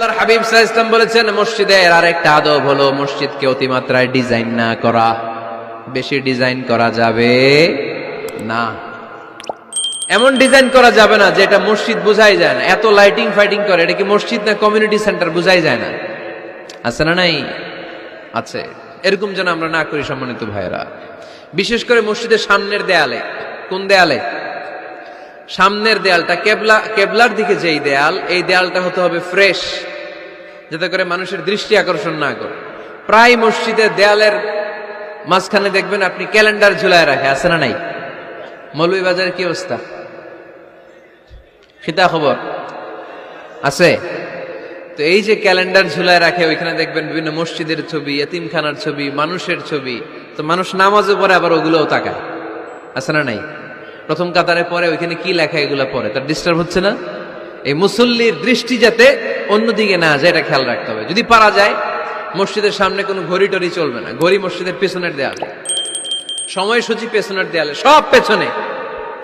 আল্লাহর হাবিব সাল্লাল্লাহু আলাইহি ওয়াসাল্লাম বলেছেন, মসজিদের আরেকটা আদব হলো মসজিদকে অতিমাত্রায় ডিজাইন না করা। বেশি ডিজাইন করা যাবে না। এমন ডিজাইন করা যাবে না যেটা মসজিদ বোঝাই যায় না। এত লাইটিং ফাইটিং করে, এটা কি মসজিদ না কমিউনিটি সেন্টার বোঝাই যায় না। আছে না নাই? আছে। এরকম যেন আমরা না করি সম্মানিত ভাইরা। বিশেষ করে মসজিদের সামনের দেয়ালে। কোন দেয়ালে? সামনের দেয়ালটা কেবলার দিকে যেই দেয়াল, এই দেয়ালটা হতে হবে ফ্রেশ, যাতে করে মানুষের দৃষ্টি আকর্ষণ না করে। প্রায় মসজিদের দেয়ালের মাঝখানে দেখবেন আপনি ক্যালেন্ডার ঝুলায় রাখে, আছে না নাই? মৌলভীবাজারের কি অবস্থা? খিতা খবর আছে? তো এই যে ক্যালেন্ডার ঝুলায় রাখে, ওইখানে দেখবেন বিভিন্ন মসজিদের ছবি, এতিমখানার ছবি, মানুষের ছবি। তো মানুষ নামাজে পড়ে আবার ওগুলোও তাকায়, আছে না নাই? প্রথম কাতারে পরে ওইখানে কি লেখা, এগুলো পরে তার ডিস্টার্ব হচ্ছে না? এই মুসল্লির দৃষ্টি যাতে অন্যদিকে না যায়, এটা খেয়াল রাখতে হবে। যদি পারা যায় মসজিদের সামনে কোনো ঘড়ি টড়ি চলবে না। ঘড়ি মসজিদের পেছনের দেয়ালে, সময়সূচি পেছনের দেয়ালে, সব পেছনে।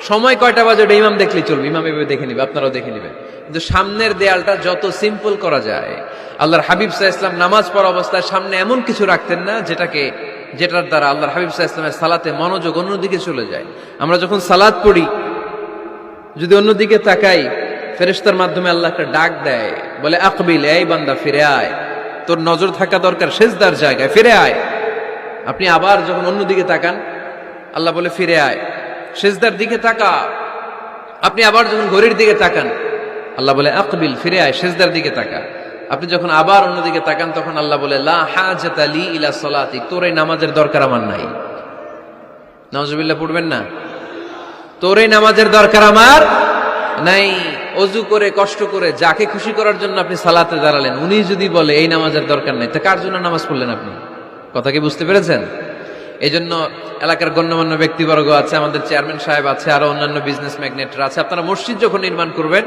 সময় কয়টা বাজে ওটা ইমাম দেখলেই চলবে, ইমাম এভাবে দেখে নিবে, আপনারাও দেখে নিবেন। কিন্তু সামনের দেয়ালটা যত সিম্পল করা যায়। আল্লাহর হাবিব সাল্লাল্লাহু আলাইহি ওয়াসাল্লাম নামাজ পড়া অবস্থায় সামনে এমন কিছু রাখতেন না যেটার দ্বারা আল্লাহর হাবিব সাল্লাল্লাহু আলাইহি ওয়াসাল্লামের সালাতে মনোযোগ অন্যদিকে চলে যায়। আমরা যখন সালাত পড়ি, যদি অন্যদিকে তাকাই, ফেরেশতার মাধ্যমে আল্লাহ একটা ডাক দেয়, বলে আকবিল, এই বান্দা ফিরে আয়, তোর নজর থাকা দরকার সিজদার জায়গায়, ফিরে আয়। আপনি আবার যখন অন্যদিকে তাকান, আল্লাহ বলে ফিরে আয়, সিজদার দিকে তাকা। আপনি আবার যখন ঘড়ির দিকে তাকান, আল্লাহ বলে আকবিল, ফিরে আয়, সিজদার দিকে তাকা। আপনি যখন আবার অন্যদিকে তাকান, তখন আল্লাহ বলে লা হাজাতা লি ইলা সালাতি, তোর এই নামাজের দরকার আমার নাই। নাউজুবিল্লাহ পড়বেন না? তোর এই নামাজের দরকার আমার নাই। অজু করে কষ্ট করে যাকে খুশি করার জন্য আপনি সালাতে দাঁড়ালেন, উনি যদি বলে এই নামাজের দরকার নাই, তা কার জন্য নামাজ পড়লেন আপনি? কথা কি বুঝতে পেরেছেন? এই জন্য এলাকার গণ্যমান্য ব্যক্তিবর্গ আছে, আমাদের চেয়ারম্যান সাহেব আছে, আরো অন্যান্য বিজনেস ম্যাগনেটরা আছে। আপনারা মসজিদ যখন নির্মাণ করবেন,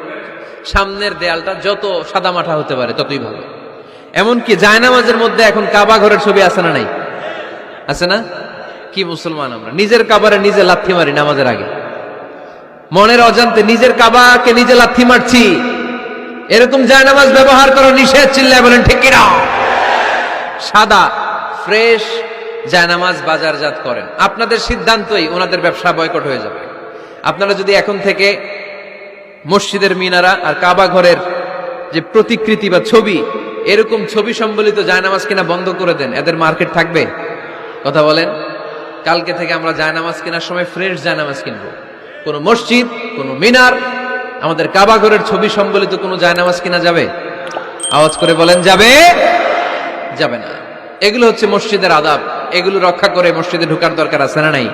সামনের দেয়ালটা যত সাদামাটা হতে পারে ততই ভালো। এমনকি জায়নামাজের মধ্যে এখন কাবা ঘরের ছবি আছে না নাই? আছে না? কি মুসলমান আমরা! নিজের কাবারে নিজে লাথি মারি নামাজের আগে, মনের অজান্তে নিজের কাবাকে নিজে লাথি মারছি। এরকম জায়নামাজ ব্যবহার করা নিষেধ। চিল্লায় বলেন ঠিক কিনা? সাদা ফ্রেশ জায়নামাজ বাজারজাত করেন। আপনাদের সিদ্ধান্তই ওনাদের ব্যবসা বয়কট হয়ে যাবে। আপনারা যদি এখন থেকে মসজিদের মিনারা আর কাবা ঘরের যে প্রতিকৃতি বা ছবি, এরকম ছবি সম্বলিত জায়নামাজ কিনা বন্ধ করে দেন, এদের মার্কেট থাকবে? কথা বলেন। কালকে থেকে আমরা জায়নামাজ কেনার সময় ফ্রেশ জায়নামাজ কিনবো। কোন মসজিদ, কোন মিনার, আমাদের কাবা ঘরের ছবি সম্বলিত কোন জায়নামাজ কিনা যাবে? আওয়াজ করে বলেন, যাবে? যাবে না। এগুলো হচ্ছে মসজিদের আদাব। এগুলো রক্ষা করে মসজিদে ঢোকার দরকার আছে না নাই?